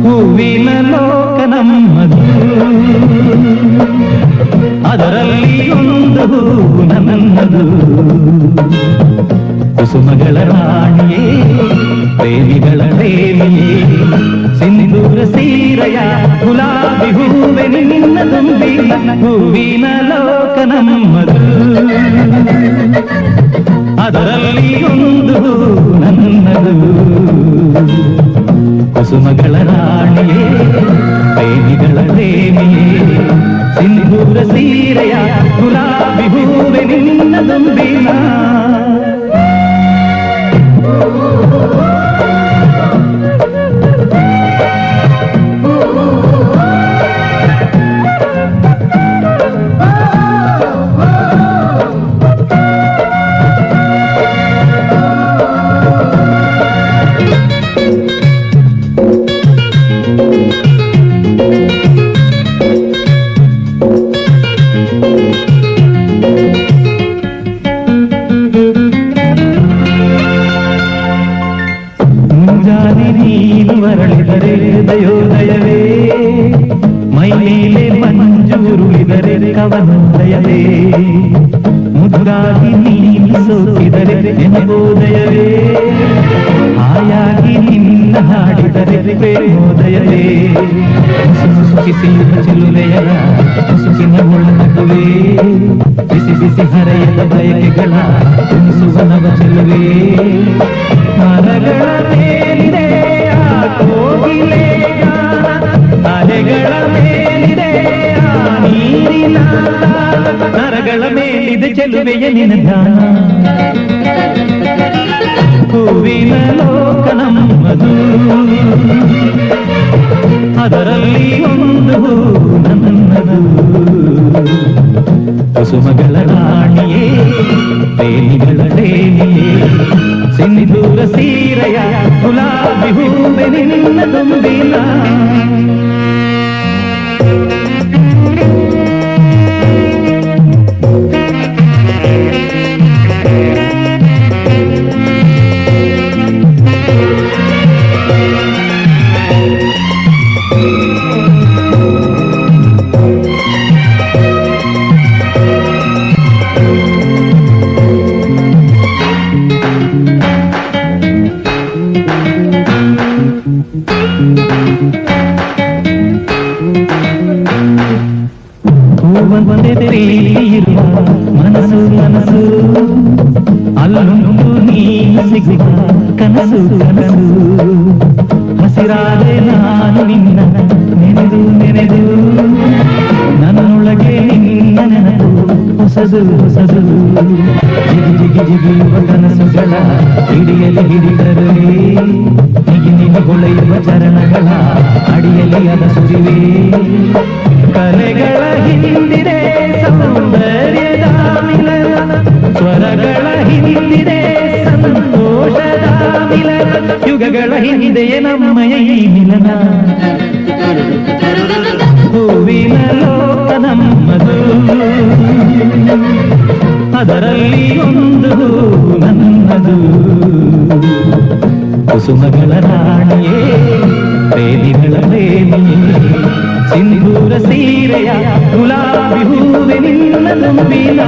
ಹೂವಿನ ಲೋಕ ನಮ್ಮದು, ಅದರಲ್ಲಿ ಒಂದು ಹೂವು ನನ್ನದು. ಕುಸುಮಗಳ ರಾಣಿಯೇ, ಪ್ರೇಮಿಗಳ ಪ್ರೇಮಿಯೇ, ಸಿಂಧೂರ ಸೀರೆಯ ಗುಲಾಬಿ ಹೂವೆ ನಿನ್ನ ತುಂಬಿ. ಹೂವಿನ ಲೋಕ ನಮ್ಮದು, ಅದರಲ್ಲಿ ಒಂದು ಹೂವು ನನ್ನದು. ಕುಸುಮಗಳ ರಾಣಿಯೇ, ಪ್ರೇಮಿಗಳ ಪ್ರೇಮಿಯೇ, ಸಿಂಧೂರ ಸೀರೆಯ ಗುಲಾಬಿ ಹೂವೆ ನಿನ್ನ ತುಂಬಿನ. ಮುಂಜಾನೆ ನೀನು ಮರಳಿದರೆ ದಯೋದಯವೇ, ಮೈ ಮೇಲೆ ಮಂಜೂರುಳಿದರೆ ಕವನೋದಯವೇ, ಮುದುರಾಗಿ ನೀನು ಸೋಕಿದರೆ ನೆನಪೋದಯವೇ, ಹಾಯಾಗಿ ನಿನ್ನ ಹಾಡಿದರೆ ಪ್ರೇಮೋದಯವೇ. ಮುಸುಕಿಸಿಯುವ ಚೆಲುವೆಯರ ಮುಸುಕಿನ ಒಳನಗುವೆ, ಬಿಸಿ ಬಿಸಿ ಹರೆಯದ ಬಯಕೆಗಳ ತುಣಿಸುವ ನವ ಚೆಲುವೆ. ಮರಗಳ ಮೇಲಿದೆ ಆ ಕೋಗಿಲೆ ಗಾನ, ಅಲೆಗಳ ಮೇಲಿದೆ ಆ ನೀರಿನ ತಾನ, ನರಗಳ ಮೇಲಿದೆ ಚೆಲುವೆಯ ನಿನ್ನ ಧ್ಯಾನ. ಹೂವಿನ ಲೋಕ ನಮ್ಮದು, ಅದರಲ್ಲಿ ಒಂದು ಹೂವು ನನ್ನದು. ಕುಸುಮಗಳ ರಾಣಿಯೇ, ಪ್ರೇಮಿಗಳ ಪ್ರೇಮಿಯೇ, ಸಿಂಧೂರ ಸೀರೆಯ ಗುಲಾಬಿ ಹೂವೆ ನಿನ್ನ ತುಂಬಿನ. ಹೂವಂತೆ ಪ್ರೀತಿಯಿರುವ ಮನಸ್ಸು ಮನಸ್ಸು, ಅಲ್ಲೊಂದು ನೀನು ಸಿಗುವ ಕನಸು ಕನಸು. ಹಸಿರಾದೆ ನಾನು ನಿನ್ನ ನೆನೆದು ನೆನೆದು, ನನ್ನೊಳಗೆ ನಿನ್ನ ನೆನಪು ಹೊಸದು ಹೊಸದು. ಜಿಗಿ ಜಿಗಿ ಜಿಗಿಯುವ ಕನಸುಗಳ ಹಿಡಿಯಲಿ ಹಿಡಿದರೆ, ನಿಗಿ ನಿಗಿ ಹೊಳೆಯುವ ಚರಣಗಳ ಅಡಿಯಲಿ ಅದ ಸುರಿವೆ. ಕಲೆಗಳ ಹಿಂದಿದೆ ಸೌಂದರ್ಯದ ಮಿಲನ, ಸ್ವರಗಳ ಹಿಂದಿದೆ ಸಂತೋಷದ ಮಿಲನ, ಯುಗಗಳ ಹಿಂದೆಯೇ ನಮ್ಮಯ ಈ ಮಿಲನ. ಹೂವಿನ ಲೋಕ ನಮ್ಮದು, ಅದರಲ್ಲಿ ಒಂದು ಹೂವು ನನ್ನದು. ಕುಸುಮಗಳ ರಾಣಿಯೇ, ಪ್ರೇಮಿಗಳ ಪ್ರೇಮಿಯೇ, ಸಿಂಧೂರ ಸೀರೆಯ ಗುಲಾಬಿ ಹೂವೆ ನಿನ್ನ ತುಂಬಿನ.